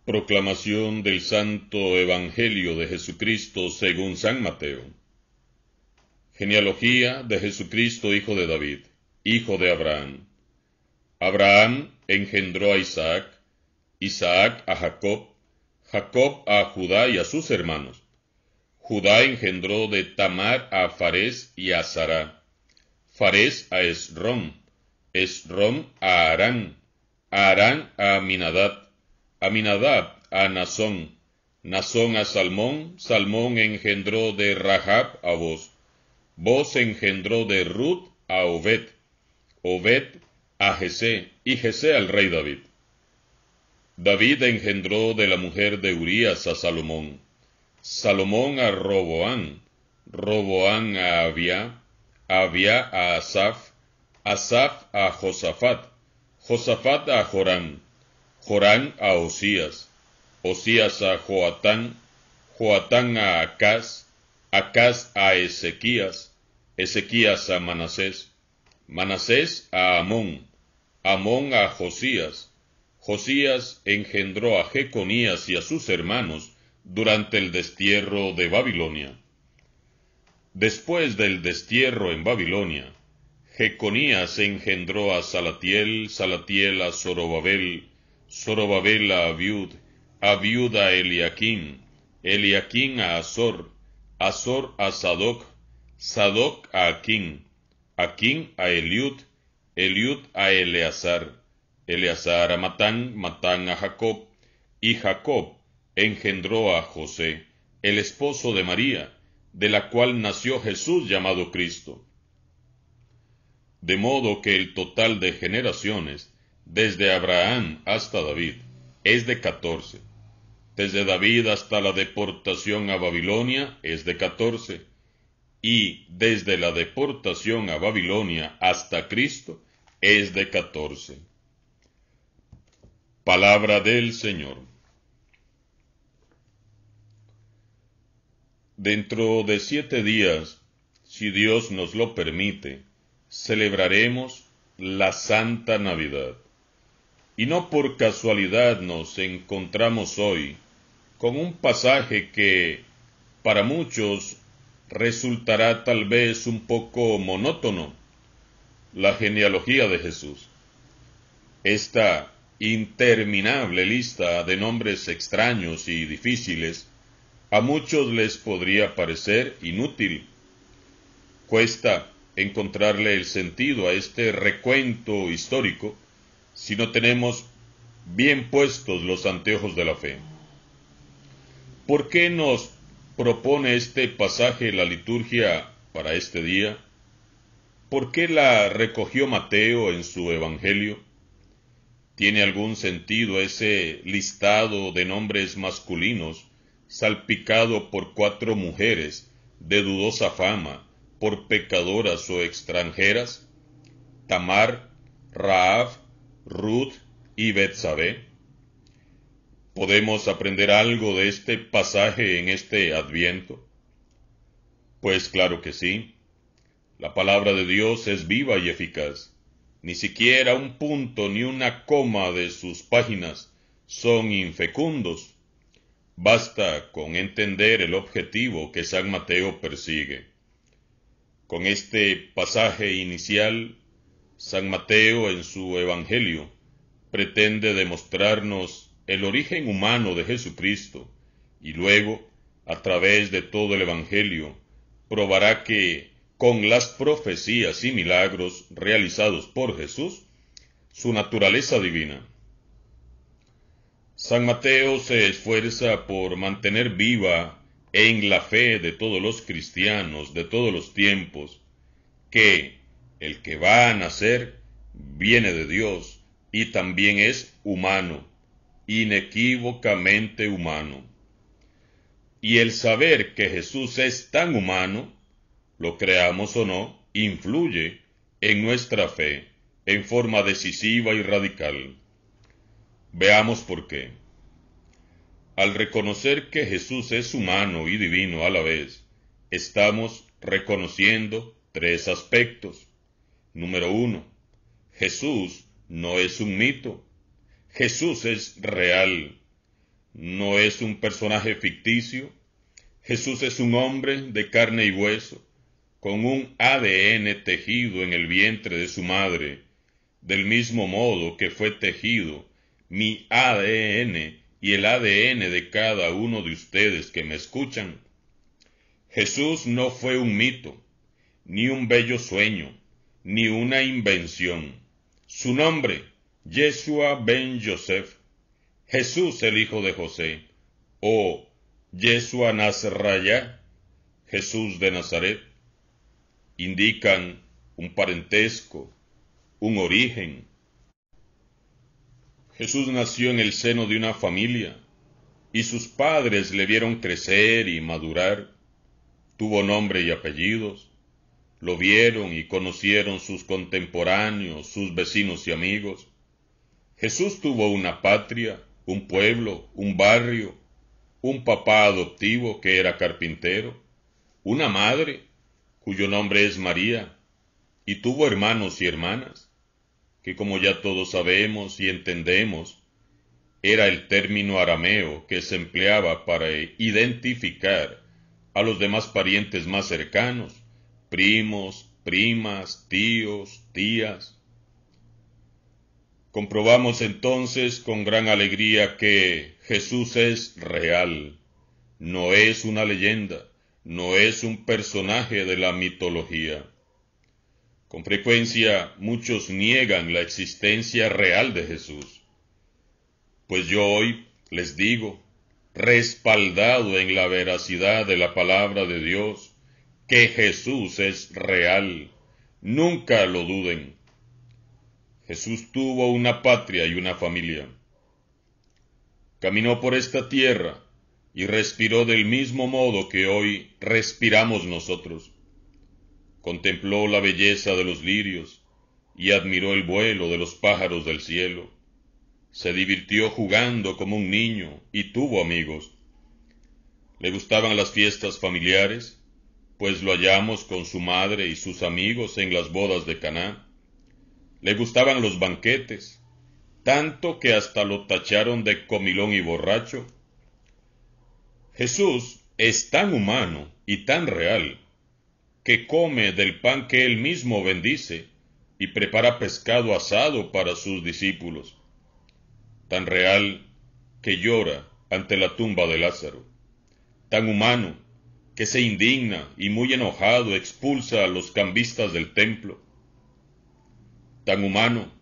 Proclamación del Santo Evangelio de Jesucristo según San Mateo. Genealogía de Jesucristo, hijo de David, hijo de Abraham. Abraham engendró a Isaac, Isaac a Jacob, Jacob a Judá y a sus hermanos. Judá engendró de Tamar a Farés y a Zará, Farés a Esrón, Esrón a Arán, Arán a Aminadab, Aminadab a Nasón, Nasón a Salmón, Salmón engendró de Rahab a Boz, Boz engendró de Ruth a Obed, Obed a Jesé, y Jesé al rey David. David engendró de la mujer de Urías a Salomón, Salomón a Roboán, Roboán a Abia, Abia a Asaf, Asaf a Josafat, Josafat a Jorán, Jorán a Osías, Osías a Joatán, Joatán a Acaz, Acaz a Ezequías, Ezequías a Manasés, Manasés a Amón, Amón a Josías, Josías engendró a Jeconías y a sus hermanos durante el destierro de Babilonia. Después del destierro en Babilonia, Jeconías engendró a Salatiel, Salatiel a Zorobabel, Zorobabel a Abiud, Abiud a Eliaquín, Eliaquín a Azor, Azor a Sadoc, Sadoc a Aquín, Aquín a Eliud, Eliud a Eleazar, Eleazar a Matán, Matán a Jacob, y Jacob engendró a José, el esposo de María, de la cual nació Jesús llamado Cristo. De modo que el total de generaciones, desde Abraham hasta David, es de 14. Desde David hasta la deportación a Babilonia es de 14. Y desde la deportación a Babilonia hasta Cristo es de 14. Palabra del Señor. Dentro de 7 días, si Dios nos lo permite, celebraremos la Santa Navidad. Y no por casualidad nos encontramos hoy con un pasaje que para muchos resultará tal vez un poco monótono, la genealogía de Jesús. Esta interminable lista de nombres extraños y difíciles a muchos les podría parecer inútil. Cuesta encontrarle el sentido a este recuento histórico si no tenemos bien puestos los anteojos de la fe. ¿Por qué nos propone este pasaje la liturgia para este día? ¿Por qué la recogió Mateo en su Evangelio? ¿Tiene algún sentido ese listado de nombres masculinos salpicado por 4 mujeres de dudosa fama, por pecadoras o extranjeras? Tamar, Rahab, Ruth y Betsabé. ¿Podemos aprender algo de este pasaje en este Adviento? Pues claro que sí. La palabra de Dios es viva y eficaz. Ni siquiera un punto ni una coma de sus páginas son infecundos. Basta con entender el objetivo que San Mateo persigue. Con este pasaje inicial, San Mateo en su Evangelio pretende demostrarnos el origen humano de Jesucristo y luego, a través de todo el Evangelio, probará que, con las profecías y milagros realizados por Jesús, su naturaleza divina. San Mateo se esfuerza por mantener viva en la fe de todos los cristianos de todos los tiempos, que el que va a nacer viene de Dios y también es humano, inequívocamente humano. Y el saber que Jesús es tan humano, lo creamos o no, influye en nuestra fe en forma decisiva y radical. Veamos por qué. Al reconocer que Jesús es humano y divino a la vez, estamos reconociendo 3 aspectos. Número 1. Jesús no es un mito. Jesús es real. No es un personaje ficticio. Jesús es un hombre de carne y hueso, con un ADN tejido en el vientre de su madre, del mismo modo que fue tejido mi ADN y el ADN de cada uno de ustedes que me escuchan. Jesús no fue un mito, ni un bello sueño, ni una invención. Su nombre, Yeshua ben Yosef, Jesús el hijo de José, o Yeshua Nazarayá, Jesús de Nazaret, indican un parentesco, un origen. Jesús nació en el seno de una familia, y sus padres le vieron crecer y madurar. Tuvo nombre y apellidos, lo vieron y conocieron sus contemporáneos, sus vecinos y amigos. Jesús tuvo una patria, un pueblo, un barrio, un papá adoptivo que era carpintero, una madre, cuyo nombre es María, y tuvo hermanos y hermanas, que como ya todos sabemos y entendemos, era el término arameo que se empleaba para identificar a los demás parientes más cercanos, primos, primas, tíos, tías. Comprobamos entonces con gran alegría que Jesús es real, no es una leyenda, no es un personaje de la mitología. Con frecuencia muchos niegan la existencia real de Jesús. Pues yo hoy les digo, respaldado en la veracidad de la palabra de Dios, que Jesús es real. Nunca lo duden. Jesús tuvo una patria y una familia. Caminó por esta tierra y respiró del mismo modo que hoy respiramos nosotros. Contempló la belleza de los lirios y admiró el vuelo de los pájaros del cielo. Se divirtió jugando como un niño y tuvo amigos. Le gustaban las fiestas familiares, pues lo hallamos con su madre y sus amigos en las bodas de Caná. Le gustaban los banquetes, tanto que hasta lo tacharon de comilón y borracho. Jesús es tan humano y tan real, que come del pan que él mismo bendice y prepara pescado asado para sus discípulos. Tan real que llora ante la tumba de Lázaro. Tan humano que se indigna y muy enojado expulsa a los cambistas del templo. Tan humano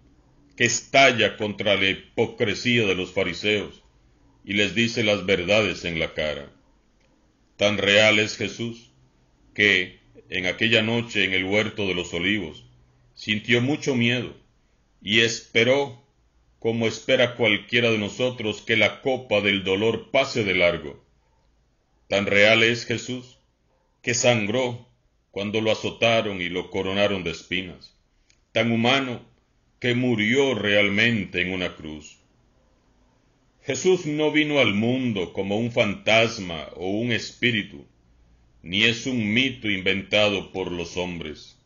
que estalla contra la hipocresía de los fariseos y les dice las verdades en la cara. Tan real es Jesús que, en aquella noche en el huerto de los olivos, sintió mucho miedo y esperó, como espera cualquiera de nosotros, que la copa del dolor pase de largo. Tan real es Jesús que sangró cuando lo azotaron y lo coronaron de espinas. Tan humano que murió realmente en una cruz. Jesús no vino al mundo como un fantasma o un espíritu, ni es un mito inventado por los hombres.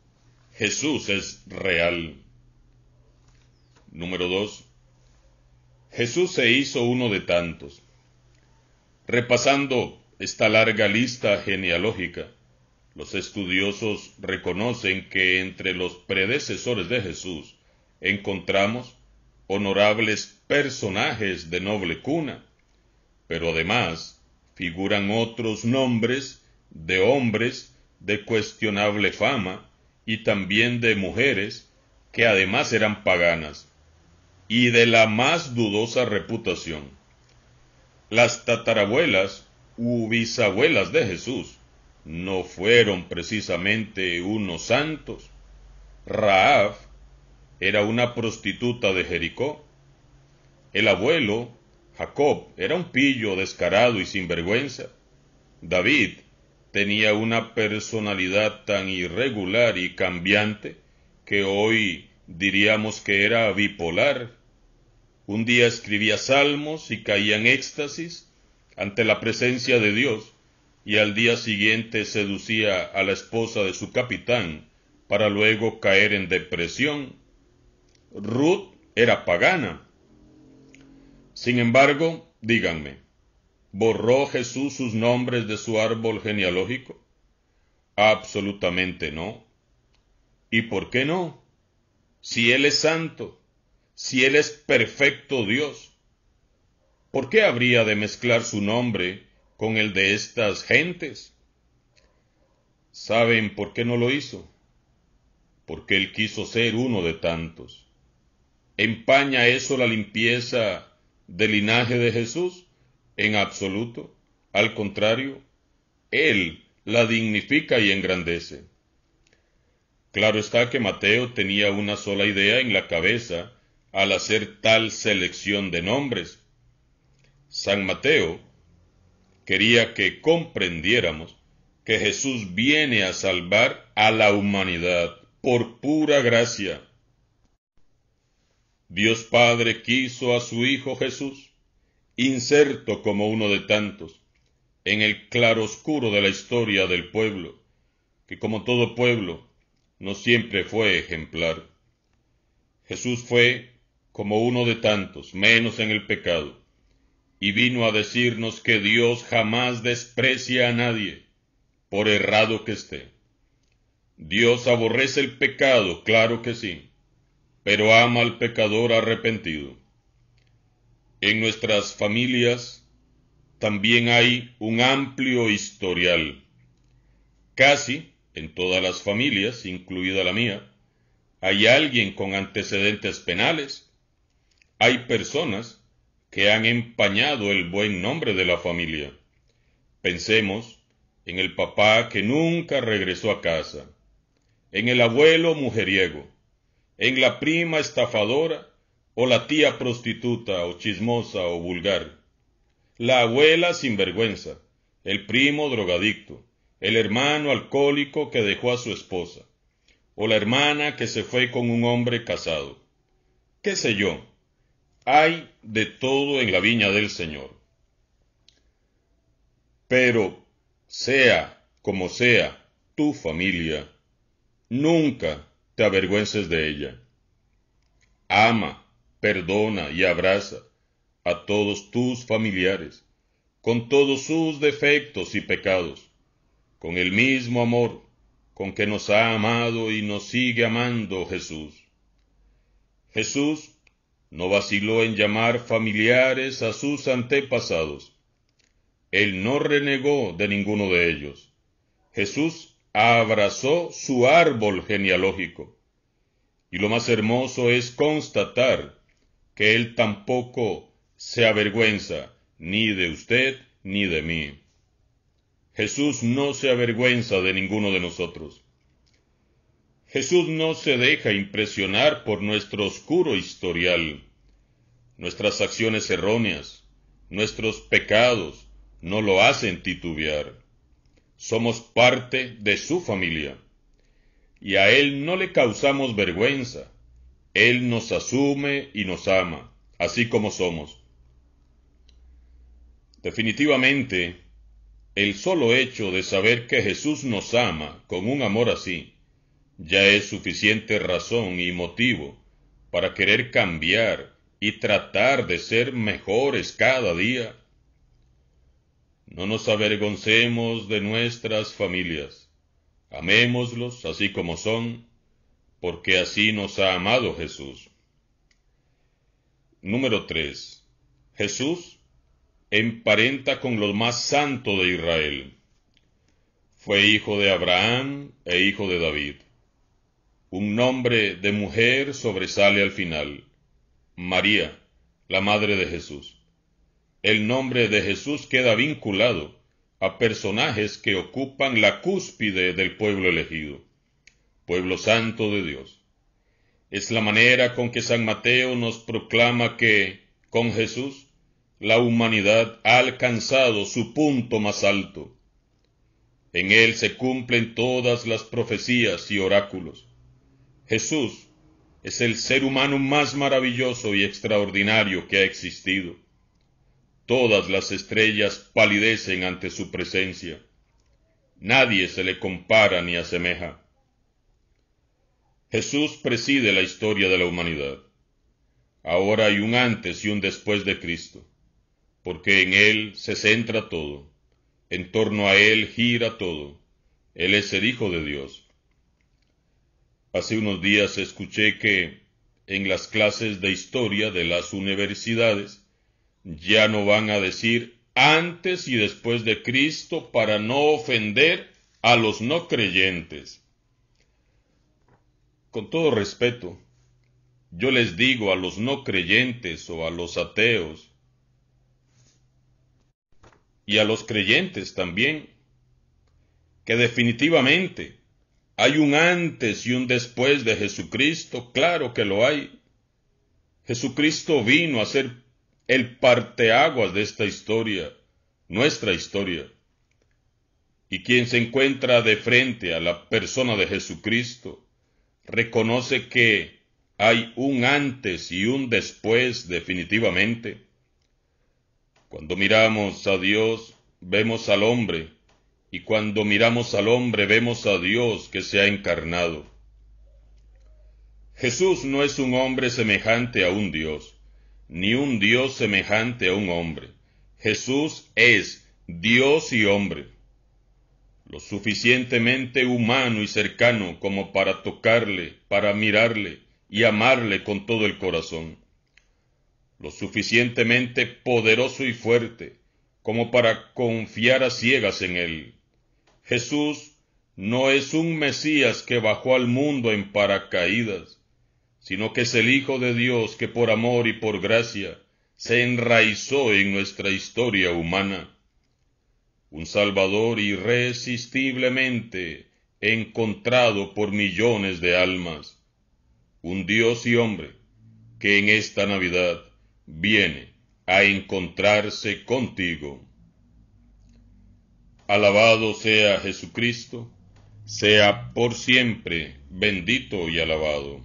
Jesús es real. Número 2. Jesús se hizo uno de tantos. Repasando esta larga lista genealógica, los estudiosos reconocen que entre los predecesores de Jesús encontramos honorables personajes de noble cuna, pero además figuran otros nombres de hombres de cuestionable fama y también de mujeres que además eran paganas y de la más dudosa reputación. Las tatarabuelas u bisabuelas de Jesús no fueron precisamente unos santos. Rahab era una prostituta de Jericó. El abuelo, Jacob, era un pillo descarado y sinvergüenza. David tenía una personalidad tan irregular y cambiante que hoy diríamos que era bipolar. Un día escribía salmos y caía en éxtasis ante la presencia de Dios, y al día siguiente seducía a la esposa de su capitán para luego caer en depresión. Ruth era pagana. Sin embargo, díganme, ¿Borró Jesús sus nombres de su árbol genealógico? Absolutamente no. ¿Y por qué no? Si Él es santo, si Él es perfecto Dios, ¿por qué habría de mezclar su nombre con el de estas gentes? ¿Saben por qué no lo hizo? Porque Él quiso ser uno de tantos. ¿Empaña eso la limpieza del linaje de Jesús? En absoluto. Al contrario, Él la dignifica y engrandece. Claro está que Mateo tenía una sola idea en la cabeza al hacer tal selección de nombres. San Mateo quería que comprendiéramos que Jesús viene a salvar a la humanidad por pura gracia. Dios Padre quiso a su Hijo Jesús, inserto como uno de tantos, en el claroscuro de la historia del pueblo, que como todo pueblo, no siempre fue ejemplar. Jesús fue como uno de tantos, menos en el pecado, y vino a decirnos que Dios jamás desprecia a nadie, por errado que esté. Dios aborrece el pecado, claro que sí, pero ama al pecador arrepentido. En nuestras familias también hay un amplio historial. Casi en todas las familias, incluida la mía, hay alguien con antecedentes penales. Hay personas que han empañado el buen nombre de la familia. Pensemos en el papá que nunca regresó a casa, en el abuelo mujeriego, en la prima estafadora o la tía prostituta o chismosa o vulgar, la abuela sinvergüenza, el primo drogadicto, el hermano alcohólico que dejó a su esposa, o la hermana que se fue con un hombre casado. ¿Qué sé yo? Hay de todo en la viña del Señor. Pero, sea como sea tu familia, nunca te avergüences de ella. Ama, perdona y abraza a todos tus familiares, con todos sus defectos y pecados, con el mismo amor con que nos ha amado y nos sigue amando Jesús. Jesús no vaciló en llamar familiares a sus antepasados. Él no renegó de ninguno de ellos. Jesús abrazó su árbol genealógico. Y lo más hermoso es constatar que Él tampoco se avergüenza ni de usted ni de mí. Jesús no se avergüenza de ninguno de nosotros. Jesús no se deja impresionar por nuestro oscuro historial. Nuestras acciones erróneas, nuestros pecados, no lo hacen titubear. Somos parte de su familia. Y a Él no le causamos vergüenza. Él nos asume y nos ama, así como somos. Definitivamente, el solo hecho de saber que Jesús nos ama con un amor así, ya es suficiente razón y motivo para querer cambiar y tratar de ser mejores cada día. No nos avergoncemos de nuestras familias. Amémoslos así como son, porque así nos ha amado Jesús. Número 3. Jesús emparenta con los más santos de Israel. Fue hijo de Abraham e hijo de David. Un nombre de mujer sobresale al final. María, la madre de Jesús. El nombre de Jesús queda vinculado a personajes que ocupan la cúspide del pueblo elegido, pueblo santo de Dios. Es la manera con que San Mateo nos proclama que, con Jesús, la humanidad ha alcanzado su punto más alto. En él se cumplen todas las profecías y oráculos. Jesús es el ser humano más maravilloso y extraordinario que ha existido. Todas las estrellas palidecen ante su presencia. Nadie se le compara ni asemeja. Jesús preside la historia de la humanidad. Ahora hay un antes y un después de Cristo. porque en Él se centra todo, en torno a Él gira todo. Él es el Hijo de Dios. Hace unos días escuché que en las clases de historia de las universidades ya no van a decir antes y después de Cristo para no ofender a los no creyentes. Con todo respeto, yo les digo a los no creyentes o a los ateos y a los creyentes también, que definitivamente hay un antes y un después de Jesucristo, claro que lo hay. Jesucristo vino a ser el parteaguas de esta historia, nuestra historia. Y quien se encuentra de frente a la persona de Jesucristo, reconoce que hay un antes y un después definitivamente. Cuando miramos a Dios, vemos al hombre, y cuando miramos al hombre, vemos a Dios que se ha encarnado. Jesús no es un hombre semejante a un Dios, ni un Dios semejante a un hombre. Jesús es Dios y hombre, lo suficientemente humano y cercano como para tocarle, para mirarle y amarle con todo el corazón, lo suficientemente poderoso y fuerte como para confiar a ciegas en Él. Jesús no es un Mesías que bajó al mundo en paracaídas, sino que es el Hijo de Dios que por amor y por gracia se enraizó en nuestra historia humana. Un Salvador irresistiblemente encontrado por millones de almas. Un Dios y hombre que en esta Navidad viene a encontrarse contigo. Alabado sea Jesucristo, sea por siempre bendito y alabado.